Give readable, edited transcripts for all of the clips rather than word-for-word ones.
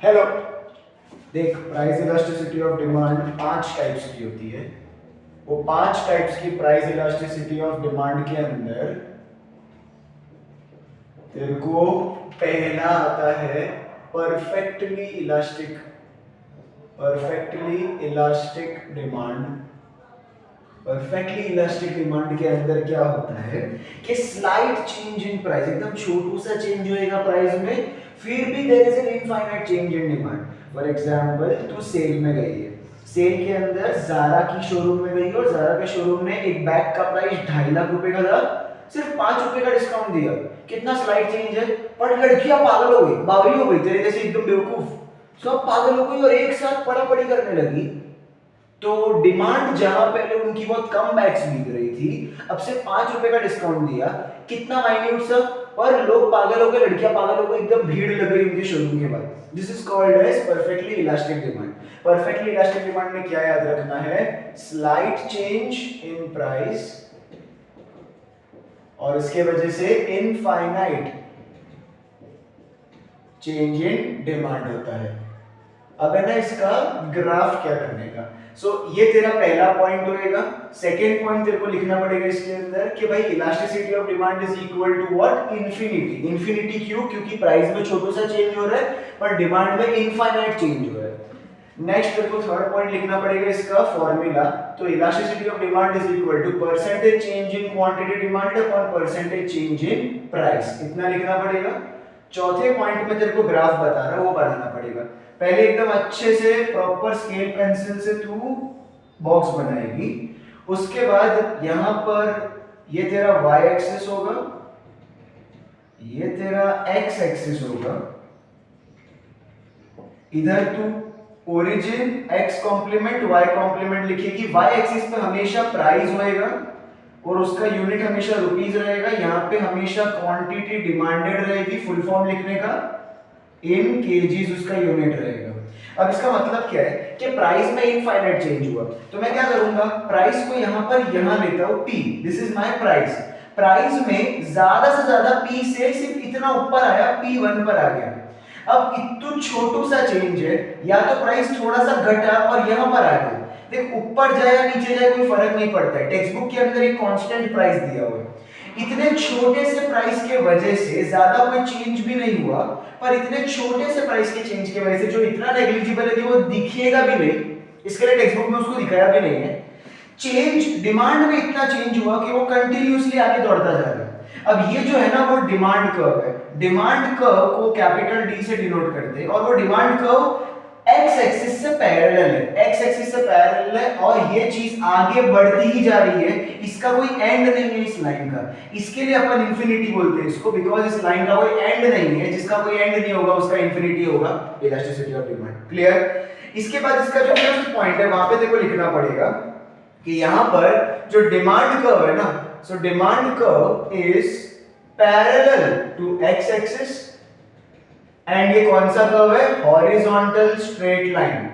Hello. देख, price elasticity of demand 5 types की होती है। वो 5 टाइप्स की प्राइस इलास्टिसिटी ऑफ डिमांड के अंदर तेरे को पहला आता है perfectly elastic. Perfectly elastic demand. Perfectly elastic demand के अंदर क्या होता है कि स्लाइट चेंज इन प्राइस, एकदम छोटू सा चेंज होएगा प्राइस में, फिर भी there is an infinite change in demand. For example, तू सेल में गई है, सेल के अंदर जारा की शोरूम में गई और जारा के शोरूम ने एक बैग का प्राइस 2.5 लाख रुपए का था, सिर्फ 5 रुपए का डिस्काउंट दिया। कितना स्लाइट चेंज है, पर लड़कियां पागल हो गई, बावली हो गई, तेरे जैसे एकदम बेवकूफ, सब पागल हो गई और एक साथ पड़ा-पड़ी करने लगी। तो डिमांड जहां पहले उनकी बहुत कम बैग्स बिक रही थी, अब से 5 रुपए का डिस्काउंट दिया, कितना माइन्यूट सा, पर लोग पागल हो गए, लड़कियां पागल हो गई, एकदम भीड़ लग गई उनके शोरूम के बाद। This is called as perfectly elastic demand. Perfectly elastic demand में क्या याद रखना है, स्लाइट चेंज इन प्राइस और इसके वजह से इनफाइनाइट चेंज इन डिमांड होता है। अब है ना इसका ग्राफ क्या करने का। ये तेरा पहला पॉइंट होएगा। सेकेंड पॉइंट तेरे को लिखना पड़ेगा इसके अंदर कि भाई elasticity of demand is equal to what, infinity. Infinity क्यों? क्योंकि प्राइस में छोटा सा चेंज हो रहा है पर डिमांड में इनफाइनाइट चेंज हो रहा है। नेक्स्ट तेरे को थर्ड पॉइंट लिखना पड़ेगा इसका फॉर्मूला। तो elasticity of demand is equal to percentage change in quantity demanded upon percentage change in price. इतना लिखना पड़ेगा। चौथे पॉइंट में तेरे को ग्राफ बता रहा है, वो बनाना पड़ेगा। पहले एकदम अच्छे से प्रॉपर स्केल पेंसिल से तू बॉक्स बनाएगी। उसके बाद यहां पर ये तेरा y एक्सिस होगा, ये तेरा x एक्सिस होगा, इधर तू origin x complement y complement लिखेगी। y एक्सिस पे हमेशा प्राइस होएगा और उसका यूनिट हमेशा रुपीस रहेगा। यहाँ पे हमेशा क्वांटिटी डिमांडेड रहेगी, फुल फॉर्म लिखने का, इन केजीज उसका यूनिट रहेगा। अब इसका मतलब क्या है कि प्राइस में इनफाइनाइट चेंज हुआ, तो मैं क्या करूंगा, प्राइस को यहाँ पर यहाँ लेता हूँ p, this is my price. Price में ज्यादा से ज्यादा p से सिर्फ इतना ऊपर आया, p1 पर आ गया। अब इतना छोटू सा चेंज है, या तो प्राइस थोड़ा सा घटा और यहाँ पर आ गया। देख, ऊपर जाए या नीचे जाए कोई फर्क नहीं पड़ता है, टेक्स्ट बुक के अंदर एक कांस्टेंट प्राइस दिया हुआ है। इतने छोटे से प्राइस के वजह से ज्यादा कोई चेंज भी नहीं हुआ, पर इतने छोटे से प्राइस के चेंज की वजह से जो इतना नेग्लिजिबल है कि वो दिखेगा भी नहीं, इसके लिए टेक्स्ट बुक में उसको दिखाया भी नहीं है। चेंज डिमांड में इतना चेंज हुआ कि वो कंटिन्यूअसली आगे दौड़ता जा रहा है। अब ये जो है ना, वो डिमांड कर्व है। डिमांड कर्व को कैपिटल डी से डिनोट करते हैं और वो डिमांड कर्व एक्स एक्सिस से पैरेलल है, एक्स एक्सिस से पैरेलल है और ये चीज आगे बढ़ती ही जा रही है। इसका कोई एंड नहीं है इस लाइन का, इसके लिए अपन इंफिनिटी बोलते हैं इसको, बिकॉज इस लाइन का कोई एंड नहीं है। जिसका कोई एंड नहीं होगा उसका इंफिनिटी होगा, इलास्टिसिटी ऑफ डिमांड। क्लियर? इसके बाद इसका जो फर्स्ट पॉइंट है वहां पे देखो लिखना पड़ेगा कि यहां पर जो डिमांड कर्व है ना, so demand curve is parallel to x axis and ये कौन सा कर्व है, horizontal straight line.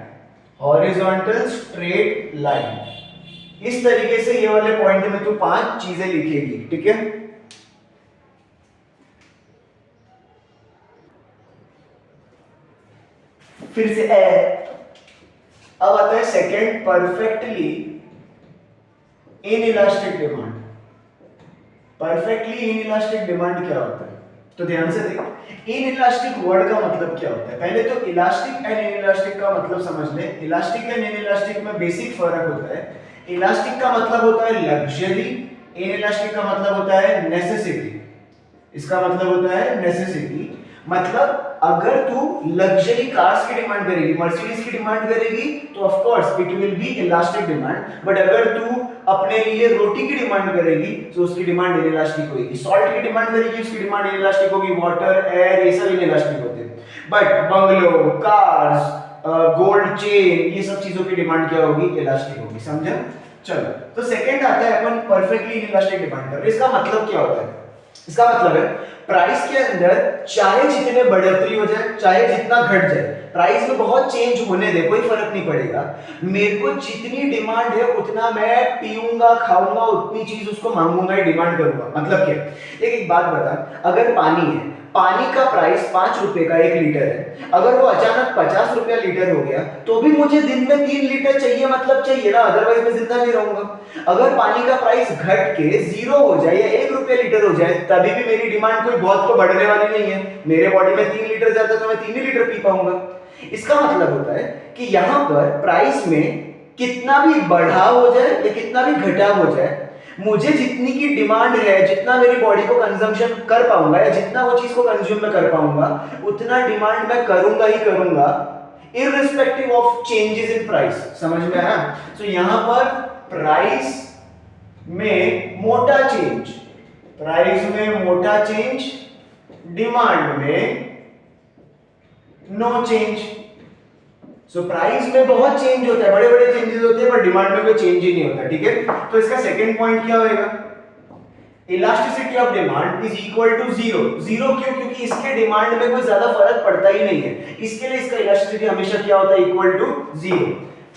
Horizontal straight line. इस तरीके से ये वाले पॉइंट में तू 5 चीजें लिखेगी, ठीक है। फिर से अब आता है second, perfectly inelastic demand. Perfectly inelastic demand क्या होता है, तो ध्यान से देख। इनइलास्टिक वर्ड का मतलब क्या होता है, पहले तो इलास्टिक एंड इनइलास्टिक का मतलब समझ ले। इलास्टिक एंड इनइलास्टिक में बेसिक फर्क होता है। इलास्टिक का मतलब होता है लग्जरी, इनइलास्टिक का मतलब होता है नेसेसिटी। इसका मतलब होता है नेसेसिटी, मतलब अगर तू लग्जरी कार्स की डिमांड करेगी, मर्सिडीज की डिमांड करेगी, तो of course it will be elastic demand. But अगर तू अपने लिए रोटी की डिमांड करेगी तो उसकी डिमांड इनइलास्टिक होगी। सॉल्ट की डिमांड करेगी, उसकी डिमांड इनइलास्टिक होगी। वाटर, एयर, ये सब इनइलास्टिक होते हैं। But bungalow, cars, gold chain, ये सब चीजों की डिमांड क्या होगी, इलास्टिक होगी। समझा? चलो, तो सेकंड आता है अपन परफेक्टली इनइलास्टिक डिमांड कर रहे हैं। इसका मतलब क्या होता है? इसका मतलब है प्राइस के अंदर चाहे जितने बढ़ोतरी हो जाए, चाहे जितना घट जाए, प्राइस में बहुत चेंज होने दे, कोई फर्क नहीं पड़ेगा। मेरे को जितनी डिमांड है उतना मैं पीऊंगा, खाऊंगा, उतनी चीज उसको मांगूंगा, डिमांड करूंगा। मतलब क्या? एक बात बता, अगर पानी है, पानी का प्राइस 5 रुपए का 1 लीटर है, अगर वो अचानक 50 रुपया लीटर हो गया तो भी मुझे दिन में 3 लीटर चाहिए, मतलब चाहिए ना, अदरवाइज मैं जिंदा नहीं रहूंगा। अगर पानी का प्राइस घट के 0 हो जाए या 1 रुपया लीटर हो जाए तभी भी मेरी डिमांड कोई बहुत तो बढ़ने वाली नहीं है, मेरे बॉडी में 3 लीटर जाता है तो मैं 3 ही लीटर पी पाऊंगा। इसका मतलब होता है कि यहां पर प्राइस में कितना भी बढ़ाव हो जाए या कितना भी घटाव हो जाए, मुझे जितनी की डिमांड है, जितना मेरी बॉडी को कंजम्पशन कर पाऊंगा या जितना वो चीज को कंज्यूम में कर पाऊंगा, उतना डिमांड मैं करूंगा ही करूंगा, irrespective of changes in price. समझ में आया? सो यहां पर प्राइस में मोटा चेंज, प्राइस में मोटा चेंज, डिमांड में नो चेंज। सो प्राइस में बहुत चेंज होता है, बड़े बड़े चेंजेस होते हैं, पर डिमांड में कोई चेंज ही नहीं होता। ठीक है, तो इसका सेकंड पॉइंट क्या होएगा? Elasticity of demand is equal to 0। 0 क्यों? क्योंकि इसके डिमांड में कोई ज्यादा फर्क पड़ता ही नहीं है, इसके लिए इसका इलास्टिसिटी हमेशा क्या होता है? Equal to 0।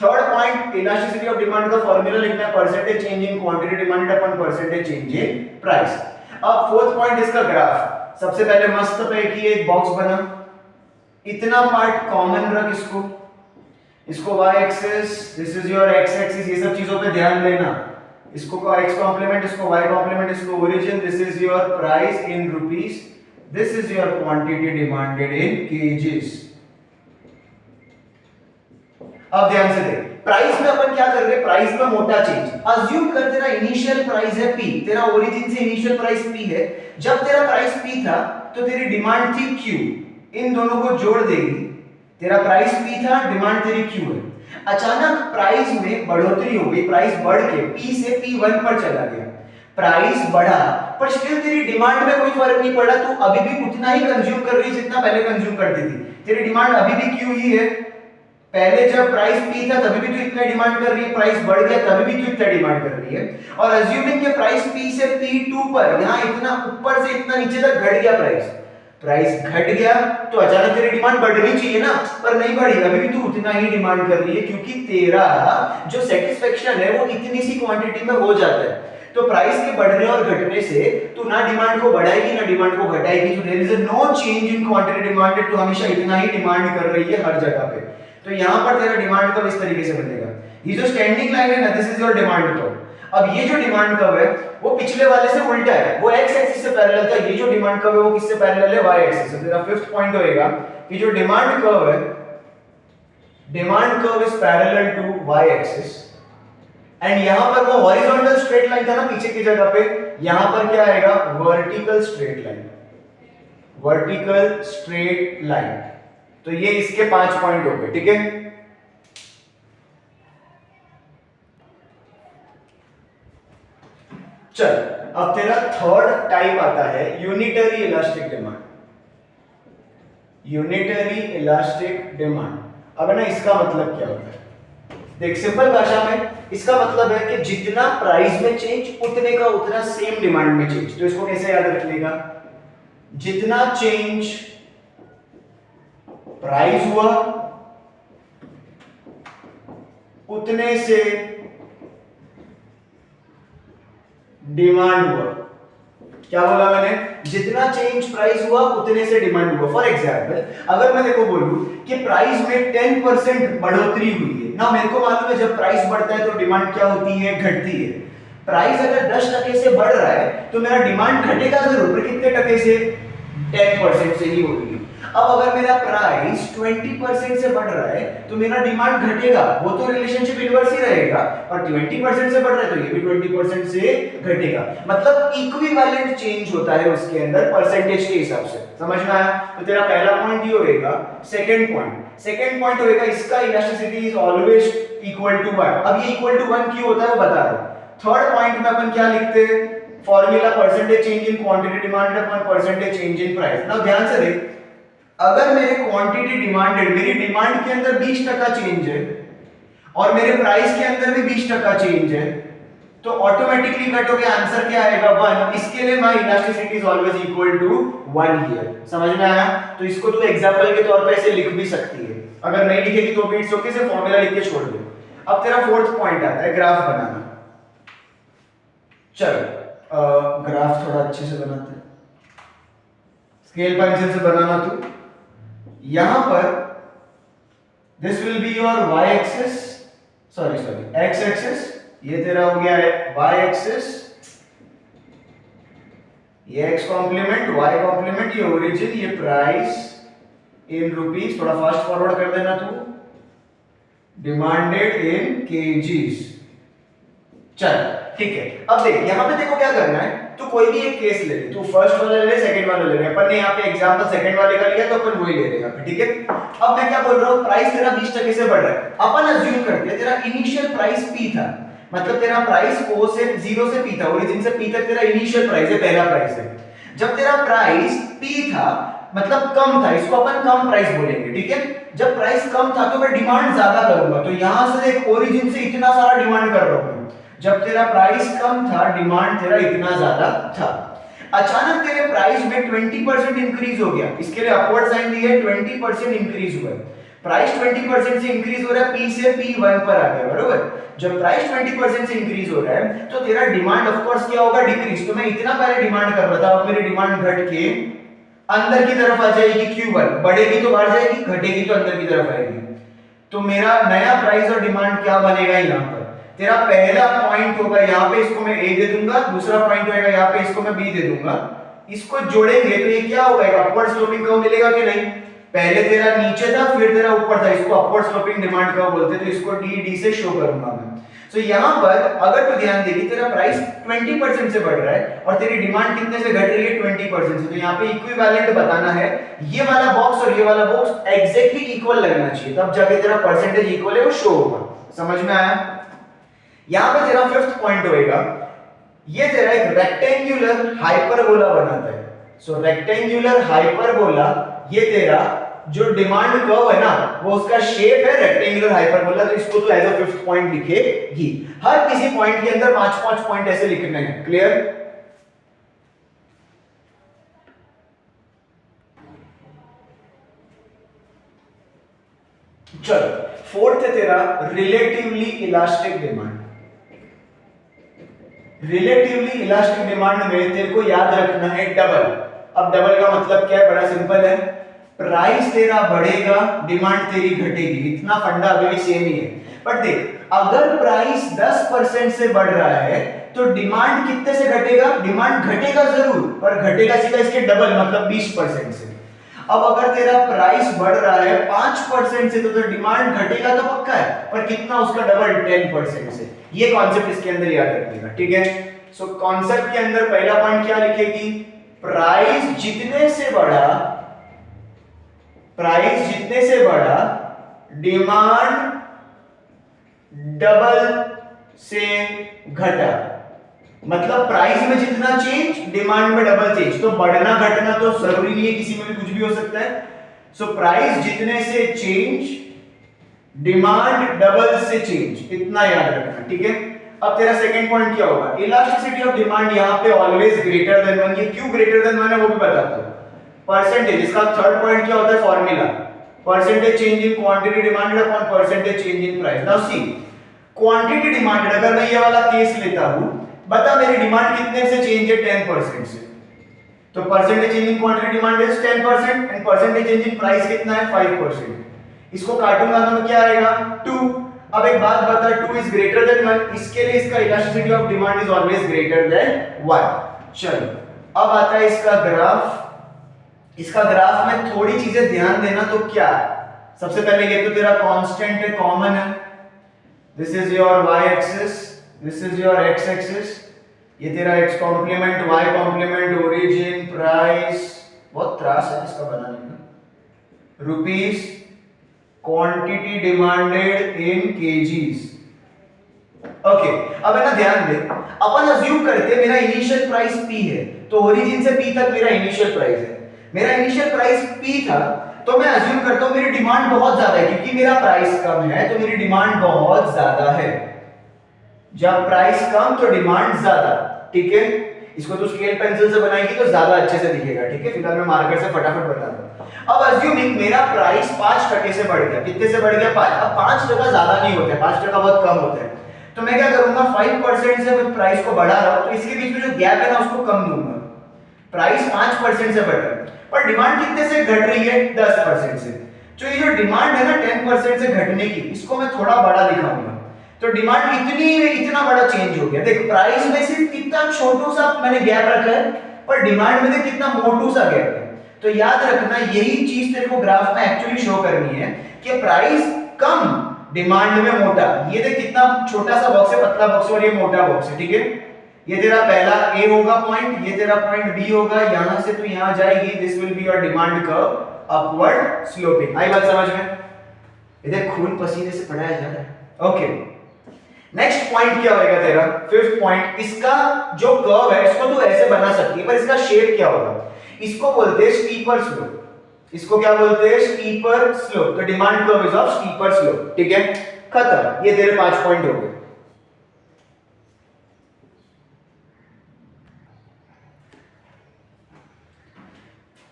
Third point, elasticity of demand का फार्मूला लिखना है percentage change in quantity demanded upon percentage change in price. अब फोर्थ पॉइंट, इसका ग्राफ। सबसे पहले मस्त पे की एक बॉक्स बना, इतना पार्ट कॉमन रख, इसको y axis, this is your x axis, ये सब चीजों पे ध्यान देना, इसको x कॉम्प्लीमेंट, इसको y कॉम्प्लीमेंट, इसको origin, this is your price in rupees, this is your quantity demanded in kgs. अब ध्यान से देख, प्राइस में अपन क्या कर रहे हैं? प्राइस में मोटा चेंज। अज्यूम कर तेरा इनिशियल प्राइस है p, तेरा ओरिजिन से इनिशियल प्राइस p है, जब तेरा प्राइस p था तो तेरी डिमांड थी q, इन दोनों को जोड़ देगी, तेरा प्राइस p था, डिमांड तेरी q है। अचानक प्राइस में बढ़ोतरी हो गई, प्राइस बढ़ के p से p1 पर चला गया, प्राइस बढ़ा पर स्टिल तेरी डिमांड में कोई फर्क नहीं पड़ा, तू अभी भी उतना ही कंज्यूम कर रही है जितना पहले कंज्यूम करती थी, तेरी डिमांड अभी भी q ही है। पहले जब प्राइस p था तभी भी तू इतना डिमांड कर रही है, प्राइस बढ़ गया तभी भी तू इतना डिमांड कर रही है, और अज्यूमिंग के प्राइस p से p2 पर, यहां इतना ऊपर से इतना नीचे तक घट गया प्राइस घट गया तो अचानक तेरी डिमांड बढ़नी चाहिए ना, पर नहीं बढ़ी, अभी भी तू उतना ही डिमांड कर रही है, क्योंकि तेरा जो सेटिस्फेक्शन है वो इतनी सी क्वांटिटी में हो जाता है। तो प्राइस के बढ़ने और घटने से तू ना डिमांड को बढ़ाएगी ना डिमांड को घटाएगी, तो there is no change in quantity demanded, तो हमेशा इतना ही डिमांड कर रही है हर जगह पे। तो यहां पर तेरा डिमांड कर्व इस तरीके से बनेगा, ये जो स्टैंडिंग लाइन है ना, this is your demand curve. अब ये जो डिमांड कर्व है वो पिछले वाले से उल्टा है, वो x एक्सिस से पैरेलल था, ये जो डिमांड कर्व है वो किससे पैरेलल है? y एक्सिस से। तेरा फिफ्थ पॉइंट होएगा कि जो डिमांड कर्व है, demand curve is parallel to y axis, and यहां पर वो हॉरिजॉन्टल स्ट्रेट लाइन था ना पीछे की जगह पे, यहां पर क्या आएगा? Vertical straight line, vertical straight line. तो ये इसके 5 पॉइंट हो गए। ठीक है, चल अब तेरा थर्ड टाइप आता है unitary elastic demand. Unitary elastic demand, अब ना इसका मतलब क्या होता है? देख, सिंपल भाषा में इसका मतलब है कि जितना प्राइस में चेंज उतने का उतना सेम डिमांड में चेंज। तो इसको कैसे याद रख लेगा? जितना चेंज प्राइस हुआ उतने से डिमांड हुआ। क्या बोला मैंने? जितना चेंज प्राइस हुआ उतने से डिमांड हुआ। फॉर एग्जाम्पल, अगर मैं देखो बोलूं कि प्राइस में 10% बढ़ोतरी हुई है ना, मेरे को मालूम है जब प्राइस बढ़ता है तो डिमांड क्या होती है? घटती है। प्राइस अगर 10% से बढ़ रहा है तो मेरा डिमांड घटेगा जरूर, पर कितने टके से? 10% से ही होगी। अब अगर मेरा प्राइस 20% से बढ़ रहा है तो मेरा डिमांड घटेगा, वो तो रिलेशनशिप इनवर्स ही रहेगा, और 20% से बढ़ रहा है तो ये भी 20% से घटेगा। मतलब इक्विवेलेंट चेंज होता है उसके अंदर परसेंटेज के हिसाब से। समझ में आया? तो तेरा पहला पॉइंट ये होएगा। सेकंड पॉइंट होएगा इसका elasticity is always equal to 1। अब ये इक्वल टू 1 क्यों होता है वो बता रहा हूं। थर्ड पॉइंट में अपन क्या लिखते हैं? Formula percentage change in quantity demanded upon percentage change in price. Now ध्यान से देख, अगर मेरे क्वांटिटी डिमांडेड, मेरी डिमांड के अंदर 20% चेंज है और मेरे प्राइस के अंदर भी 20% चेंज है, तो ऑटोमेटिकली कटोगे, आंसर क्या आएगा? 1। इसके लिए my elasticity is always equal to 1 here. समझ में आया? तो इसको तू एग्जांपल के तौर पे ऐसे लिख भी सकती है, अगर नहीं लिखेगी तो भी इट्स ओके, से फॉर्मूला लिख के छोड़ दे। अब तेरा फोर्थ पॉइंट आता है ग्राफ बनाना। चल ग्राफ थोड़ा अच्छे से बनाते हैं। स्केल पेंसिल से बनाना तू। यहां पर this will be your y axis, sorry x axis, ये तेरा हो गया है y एक्सिस, ये x कॉम्प्लीमेंट, y कॉम्प्लीमेंट, ये ओरिजिन, ये प्राइस इन रुपीस, थोड़ा फास्ट फॉरवर्ड कर देना तू, डिमांडेड इन केजीज। चल ठीक है, अब देख यहां पे देखो क्या करना है, तू कोई भी एक केस ले, तू फर्स्ट वाला ले, सेकंड वाला ले ले, अपन ने यहाँ पे एग्जांपल सेकंड वाले का लिया तो अपन वही ले लेगा, ठीक है। अब मैं क्या बोल रहा हूँ, प्राइस तेरा 20% से बढ़ रहा है, अपन अज्यूम करते हैं तेरा इनिशियल प्राइस P था, मतलब तेरा प्राइस O से 0 से P था, ओरिजिन से P तक तेरा इनिशियल प्राइस है, पहला प्राइस है। जब तेरा प्राइस P था मतलब कम था, इसको अपन कम प्राइस बोलेंगे, ठीक है। जब प्राइस कम था तो मैं डिमांड ज्यादा करूंगा, तो यहां से देख ओरिजिन से इतना सारा डिमांड कर रहा हूं। जब तेरा प्राइस कम था, डिमांड तेरा इतना ज्यादा था, अचानक तेरे प्राइस में 20% इंक्रीज हो गया, इसके लिए अपवर्ड साइन दिया है, 20% इंक्रीज हुआ, प्राइस 20% से इंक्रीज हो रहा है, P से P1 पर आ गया, बरोबर। जब प्राइस 20% से इंक्रीज हो रहा है तो तेरा डिमांड ऑफ कोर्स क्या होगा, डिक्रीज। तो मैं इतना पहले डिमांड कर रहा था, अब मेरी डिमांड घट के अंदर की तरफ आ जाएगी, Q1 बढ़ेगी तो बाहर जाएगी, घटेगी तो अंदर की तरफ आएगी। तो मेरा नया प्राइस और डिमांड क्या बनेगा, यहाँ पर तेरा पहला पॉइंट होगा, यहाँ पे इसको मैं A दे दूंगा, दूसरा पॉइंट होगा यहाँ पे इसको मैं B दे दूंगा, इसको जोड़ेंगे तो ये क्या होगा, अपवर्ड स्लोपिंग कर्व मिलेगा कि नहीं। पहले तेरा नीचे था फिर तेरा ऊपर था, इसको अपवर्ड स्लोपिंग डिमांड कर्व बोलते हैं, तो इसको D से शो करूंगा मैं। तो यहाँ पर अगर तू ध्यान देगी, तेरा प्राइस 20% से बढ़ रहा है और तेरी डिमांड कितने से घट रही है, 20% से, तो यहाँ पे इक्विवेलेंट बताना है, ये वाला बॉक्स और ये वाला बॉक्स एग्जैक्टली इक्वल लगना चाहिए, तब जाके तेरा परसेंटेज इक्वल है वो शो होगा। समझ में आया। यहां पे तेरा फिफ्थ पॉइंट होएगा, ये तेरा एक रेक्टेंगुलर हाइपरबोला बनाता है। सो रेक्टेंगुलर हाइपरबोला, ये तेरा जो डिमांड कर्व है ना, वो उसका शेप है रेक्टेंगुलर हाइपरबोला, तो इसको तो एज अ फिफ्थ पॉइंट लिखेगी। हर किसी पॉइंट के अंदर 5-5 पॉइंट ऐसे लिखने हैं, क्लियर। चल फोर्थ है तेरा relatively elastic demand. Relatively elastic demand में तेरे को याद रखना है डबल। अब डबल का मतलब क्या है, बड़ा सिंपल है, प्राइस तेरा बढ़ेगा, डिमांड तेरी घटेगी, इतना फंडा अभी भी सेम ही है। बट देख, अगर प्राइस 10% से बढ़ रहा है तो डिमांड कितने से घटेगा, डिमांड घटेगा जरूर, पर घटेगा सीधा इसके डबल, मतलब 20% से। अब अगर तेरा प्राइस बढ़ रहा है 5% से तो डिमांड घटेगा तो पक्का है, पर कितना, उसका डबल 10% से। ये कॉन्सेप्ट इसके अंदर याद रखिएगा, ठीक है। सो कॉन्सेप्ट के अंदर पहला पॉइंट क्या लिखेगी, प्राइस जितने से बढ़ा, प्राइस जितने से बढ़ा, डिमांड डबल से घटा, मतलब प्राइस में जितना चेंज, डिमांड में डबल चेंज। तो बढ़ना घटना तो जरूरी नहीं है, किसी में भी कुछ भी हो सकता है। सो प्राइस जितने से चेंज, डिमांड डबल से चेंज, इतना याद रखना, ठीक है। अब तेरा सेकंड पॉइंट क्या होगा, इलास्टिसिटी ऑफ डिमांड, यहां पे ऑलवेज ग्रेटर देन 1। ये क्यों ग्रेटर देन 1 है वो भी बताता हूं। परसेंटेज, इसका थर्ड पॉइंट क्या होता है, formula, percentage change in quantity demanded upon percentage change in price. Now see, quantity demanded, अगर मैं ये वाला केस लेता हूं, बता मेरी डिमांड कितने से चेंज है, 10% से, तो percentage change in quantity demand is 10% and percentage change in price कितना है, 5%। इसको काटूंगा तो क्या आएगा, 2। अब एक बात बता, 2 इज ग्रेटर देन 1, इसके लिए इसका elasticity of demand is always greater than 1। चलो अब आता है इसका ग्राफ। इसका ग्राफ में थोड़ी चीजें ध्यान देना, तो क्या, सबसे पहले ये तो तेरा कांस्टेंट है, कॉमन है, this is your y axis, this is your x axis, ये तेरा x complement, y complement, origin, price, बहुत त्रास है इसका बनाने में, rupees, quantity demanded in KGs. Okay, अब है ना ध्यान दे, अपन अज्यूम करते हैं मेरा इनिशियल प्राइस P है, तो ओरिजिन से P तक मेरा इनिशियल प्राइस है। मेरा इनिशियल प्राइस P था, तो मैं अज्यूम करता हूं मेरी डिमांड बहुत ज्यादा है, क्योंकि मेरा प्राइस कम है तो मेरी डिमांड बहुत ज्यादा है। जब प्राइस कम तो डिमांड ज्यादा, ठीक है। इसको तो स्केल पेंसिल से बनाएगी तो ज्यादा अच्छे से दिखेगा, ठीक है। फिलहाल मैं मार्कर से फटाफट बता दूं। अब अज्यूमिंग मेरा प्राइस 5% से बढ़ गया, कितने से बढ़ गया, 5। अब 5% ज्यादा नहीं होता है, 5% बहुत कम होता है, तो मैं क्या करूंगा, 5% से मैं प्राइस को बढ़ा रहा हूं, तो इसके बीच में जो गैप है ना उसको कम दूंगा। प्राइस 5% से बढ़ रहा है पर डिमांड कितने से घट रही है 10% से। तो ये जो डिमांड है ना 10% से घटने की, इसको मैं थोड़ा बड़ा दिखाऊंगा। तो डिमांड इतना बड़ा चेंज हो गया। देख प्राइस में सिर्फ कितना छोटू सा मैंने गैप रखा है, पर डिमांड में देख कितना मोटू सा गैप है। तो याद रखना यही चीज तेरे को ग्राफ में एक्चुअली शो करनी है कि प्राइस कम डिमांड में मोटा। ये देख कितना छोटा सा बॉक्स है, पतला बॉक्स, और ये मोटा बॉक्स है, ठीक है। ये तेरा पहला ए होगा पॉइंट, ये तेरा पॉइंट बी होगा, यहां से तू यहां जाएगी, this will be your demand curve upward sloping. आई बात समझ में? इधर खून पसीने से पढ़ाया जा रहा है। ओके, नेक्स्ट पॉइंट क्या होगा तेरा, फिफ्थ पॉइंट। इसका जो कर्व है इसको तू ऐसे बना सकती है, पर इसका शेप क्या होगा? इसको बोलते हैं स्टीपर स्लोप। इसको क्या बोलते हैं? Steeper slope. तो demand curve is of steeper slope, ठीक है। खत्म, ये तेरे 5 पॉइंट हो गए।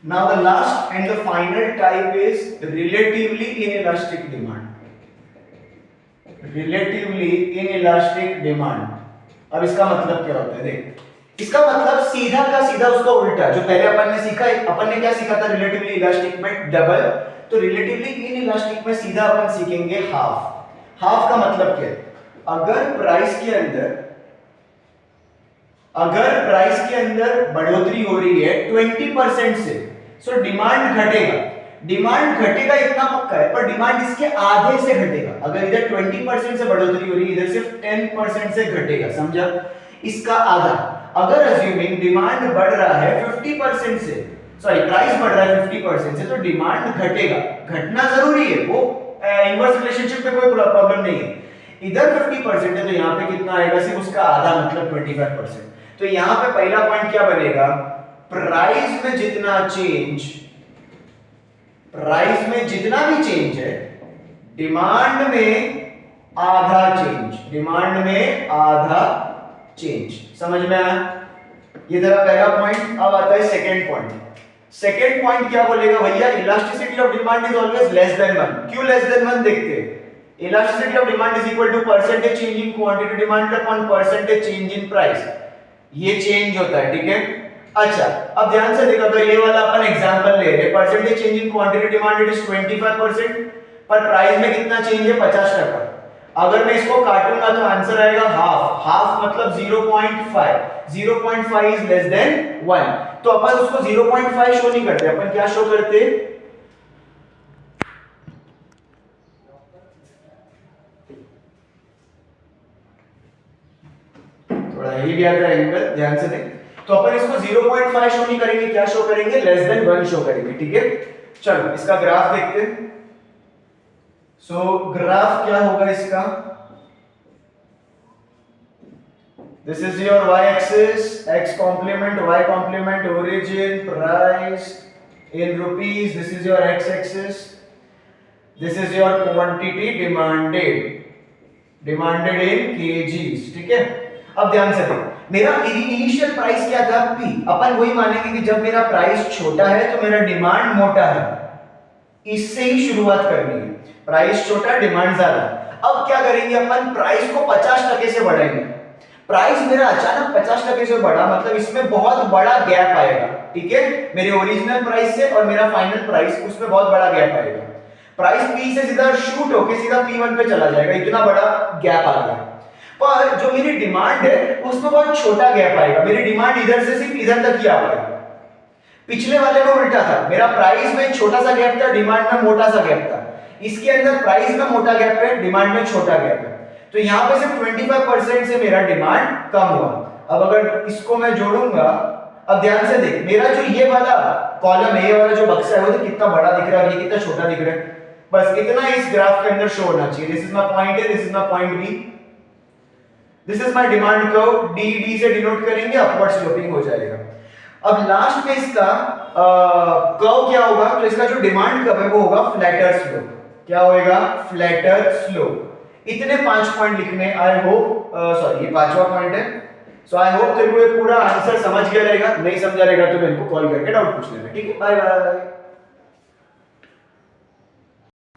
Now the last and the final type is relatively inelastic demand. Relatively inelastic demand. अब इसका मतलब क्या होता है? देख, इसका मतलब सीधा का सीधा उसका उल्टा। जो पहले अपन ने सीखा, अपन ने क्या सीखा था रिलेटिवली इलास्टिक में? डबल। तो रिलेटिवली इनइलास्टिक में सीधा अपन सीखेंगे हाफ। हाफ का मतलब क्या है? अगर प्राइस के अंदर बढ़ोतरी हो रही है 20% से, सो डिमांड घटेगा। डिमांड घटेगा इतना पक्का है, पर डिमांड इसके आधे से घटेगा। अगर इधर 20% से बढ़ोतरी हो रही है, इधर सिर्फ 10% से घटेगा, समझा? इसका आधा। अगर अज्यूमिंग डिमांड बढ़ रहा है 50% से, सॉरी प्राइस बढ़ रहा है 50% से, तो डिमांड घटेगा। घटना जरूरी है, वो इनवर्स रिलेशनशिप में कोई प्रॉब्लम नहीं है। इधर 50% है, तो यहाँ पे कितना आएगा? सिर्फ उसका आधा, मतलब 25%। तो यहाँ पे पहला पॉइंट क्या बनेगा? प्राइस में जितना भी चेंज है, डिमांड में आधा चेंज। समझ में आया? ये तेरा पहला पॉइंट। अब आता है सेकंड पॉइंट। सेकंड पॉइंट क्या बोलेगा भैया? Elasticity of demand is always less than 1। क्यों लेस देन 1? देखते हैं। Elasticity of demand is equal to percentage change in quantity demand upon percentage change in price. ये चेंज होता है, ठीक है। अच्छा, अब ध्यान से देखो, तो ये वाला अपन एग्जांपल ले रहे हैं। Percentage change in quantity demand it is 25%, पर प्राइस में कितना चेंज है? 50%। अगर मैं इसको काटूंगा तो आंसर आएगा हाफ। हाफ मतलब 0.5। 0.5 इज लेस देन 1। तो अपन उसको 0.5 शो नहीं करते, अपन क्या शो करते? थोड़ा हिल गया था एंगल, ध्यान से देख। तो अपन इसको 0.5 शो नहीं करेंगे, क्या शो करेंगे? लेस देन 1 शो करेंगे, ठीक है। चलो इसका ग्राफ देखते हैं। सो ग्राफ क्या होगा इसका? This is your y axis, x complement, y complement, origin, price in rupees. This is your x axis, this is your quantity demanded in kgs, ठीक है। अब ध्यान से देख, मेरा इनिशियल प्राइस क्या था? P। अपन वही मानेंगे कि जब मेरा प्राइस छोटा है तो मेरा डिमांड मोटा है। इससे ही शुरुआत करनी है। प्राइस छोटा, डिमांड ज्यादा। अब क्या करेंगे अपन? प्राइस को 50% से बढ़ाएंगे। प्राइस मेरा अचानक 50% से बढ़ा, मतलब इसमें बहुत बड़ा गैप आएगा, ठीक है। मेरे ओरिजिनल प्राइस से और मेरा फाइनल प्राइस, उसमें बहुत बड़ा गैप आएगा। प्राइस P से सीधा शूट होके सीधा P1 पे चला जाएगा, इतना बड़ा गैप आ गया। पर जो मेरी डिमांड है उसमें बहुत छोटा गैप आएगा। मेरी डिमांड इधर से सिर्फ इधर तक ही आ पाएगी। पिछले वाले में उल्टा था, मेरा प्राइस में छोटा सा गैप था, डिमांड में मोटा सा गैप था। इसके अंदर प्राइस में मोटा गैप है, डिमांड में छोटा गैप है। तो यहाँ पे सिर्फ 25% से मेरा डिमांड कम हुआ। अब अगर इसको मैं जोड़ूंगा, अब ध्यान से देख, मेरा जो ये वाला कॉलम है, ये वाला जो बक्सा है, वो तो कितना बड़ा दिख रहा है, ये कितना छोटा दिख रहा है। बस इतना इस ग्राफ के अंदर शो होना चाहिए। This is my point A, this is my point B, this is my demand curve. D से डिनोट करेंगे, अपवर्ड स्लोपिंग हो जाएगा। अब लास्ट में इसका कर्व क्या होगा? तो इसका जो डिमांड कर्व है वो होगा फ्लैटर स्लोप। क्या होएगा? Flatter slope. इतने 5 पॉइंट लिखने। आई होप, सॉरी ये 5वां पॉइंट है। सो आई होप तेरे को ये पूरा आंसर समझ गया रहेगा। नहीं समझा रहेगा तो मेरे को कॉल करके डाउट पूछ लेना, ठीक है। Bye bye.